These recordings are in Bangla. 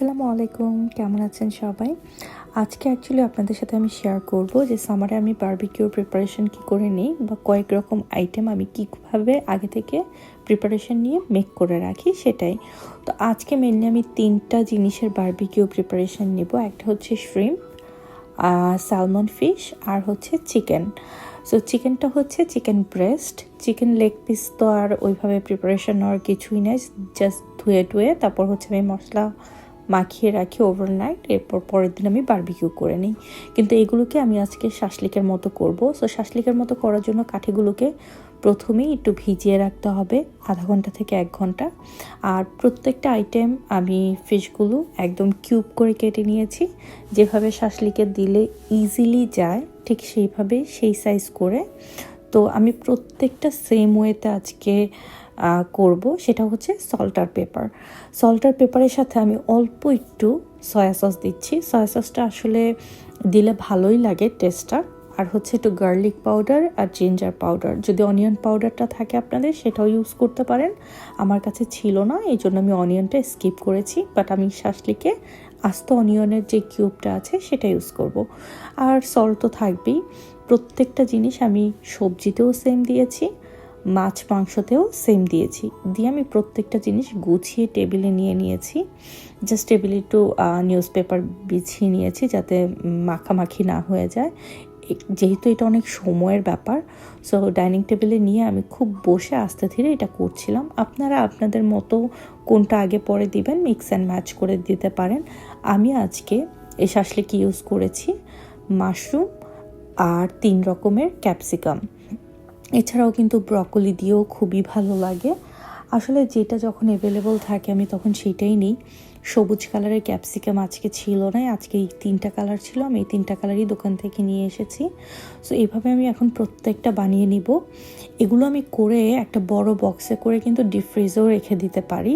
আসসালামু আলাইকুম, কেমন আছেন সবাই? আজকে অ্যাকচুয়ালি আপনাদের সাথে আমি শেয়ার করব যে সামারে আমি বারবিকিউর প্রিপারেশন কি করে নিই বা কয়েক রকম আইটেম আমি কীভাবে আগে থেকে প্রিপারেশন নিয়ে মেক করে রাখি সেটাই। তো আজকে মেনলি আমি 3টা জিনিসের বারবিকিউ প্রিপারেশন নেব। একটা হচ্ছে শ্রিম্প, স্যালমন ফিশ আর হচ্ছে চিকেন। সো চিকেনটা হচ্ছে chicken breast. Chicken leg piece তো আর ওইভাবে প্রিপারেশন নেওয়ার কিছুই নেই, জাস্ট ধুয়ে তারপর হচ্ছে আমি মশলা মাখিয়ে রাখি ওভারনাইট, এরপর পরের দিন আমি বারবিকিউ করে নিই। কিন্তু এগুলোকে আমি আজকে শাসলিকের মতো করব। সো শাসলিকের মতো করার জন্য কাঠিগুলোকে প্রথমেই একটু ভিজিয়ে রাখতে হবে আধা ঘন্টা থেকে 1 ঘন্টা। আর প্রত্যেকটা আইটেম আমি ফিশগুলো একদম কিউব করে কেটে নিয়েছি, যেভাবে শাসলিকে দিলে ইজিলি যায় ঠিক সেইভাবে সেই সাইজ করে। তো আমি প্রত্যেকটা সেম ওয়েতে আজকে করব, সেটা হচ্ছে সল্ট আর পেপার। সল্ট আর পেপারের সাথে আমি অল্প একটু সয়া সস দিচ্ছি। সয়া সসটা আসলে দিলে ভালোই লাগে টেস্টটা। আর হচ্ছে একটু গার্লিক পাউডার আর জিঞ্জার পাউডার, যদি অনিয়ন পাউডারটা থাকে আপনাদের সেটাও ইউজ করতে পারেন। আমার কাছে ছিল না, এই জন্য আমি অনিয়নটা স্কিপ করেছি, বাট আমি শাসলিকে আস্ত অনিয়নের যে কিউবটা আছে সেটা ইউজ করব। আর সল্ট তো থাকবেই। প্রত্যেকটা জিনিস আমি সবজিতেও সেম দিয়েছি, মাছ মাংসতেও সেম দিয়েছি। দিয়ে আমি প্রত্যেকটা জিনিস গুছিয়ে টেবিলে নিয়ে নিয়েছি। জাস্ট টেবিলে একটু নিউজ পেপার বিছিয়ে নিয়েছি যাতে মাখামাখি না হয়ে যায়, যেহেতু এটা অনেক সময়ের ব্যাপার। সো ডাইনিং টেবিলে নিয়ে আমি খুব বসে আস্তে ধীরে এটা করছিলাম। আপনারা আপনাদের মতো কোনটা আগে পরে দিবেন মিক্স অ্যান্ড ম্যাচ করে দিতে পারেন। আমি আজকে এই শাসলিক ইউজ করেছি মাশরুম আর 3 রকমের ক্যাপসিকাম। এছাড়াও কিন্তু ব্রকলি দিয়েও খুবই ভালো লাগে। আসলে যেটা যখন অ্যাভেলেবল থাকে আমি তখন সেটাই নিই। সবুজ কালারের ক্যাপসিকাম আজকে ছিল না, আজকে এই 3টা কালার ছিল, আমি এই 3টা কালারই দোকান থেকে নিয়ে এসেছি। সো এইভাবে আমি এখন প্রত্যেকটা বানিয়ে নিব। এগুলো আমি করে একটা বড় বক্সে করে কিন্তু ডিপ ফ্রিজেও রেখে দিতে পারি।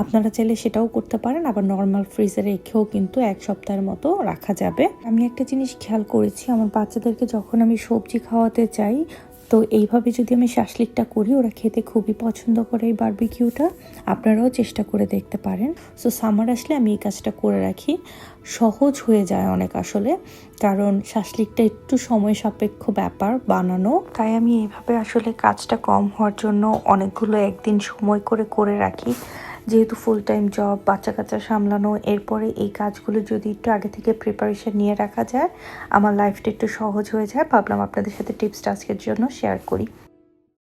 আপনারা চাইলে সেটাও করতে পারেন, আবার নর্মাল ফ্রিজে রেখেও কিন্তু 1 সপ্তাহের মতো রাখা যাবে। আমি একটা জিনিস খেয়াল করেছি, আমার বাচ্চাদেরকে যখন আমি সবজি খাওয়াতে চাই তো এইভাবে যদি আমি শাসলিকটা করি ওরা খেতে খুবই পছন্দ করে এই বারবিকিউটা। আপনারাও চেষ্টা করে দেখতে পারেন। সো সামার আসলে আমি এই কাজটা করে রাখি, সহজ হয়ে যায় অনেক আসলে, কারণ শাসলিকটা একটু সময় সাপেক্ষ ব্যাপার বানানো, তাই আমি এইভাবে আসলে কাজটা কম হওয়ার জন্য অনেকগুলো একদিন সময় করে রাখি। যেহেতু ফুল টাইম জব, বাচ্চা কাচ্চা সামলানো, এরপরে এই কাজগুলো যদি একটু আগে থেকে প্রিপারেশন নিয়ে রাখা যায় আমার লাইফটা একটু সহজ হয়ে যায়। ভাবলাম আপনাদের সাথে টিপসটা আজকের জন্য শেয়ার করি।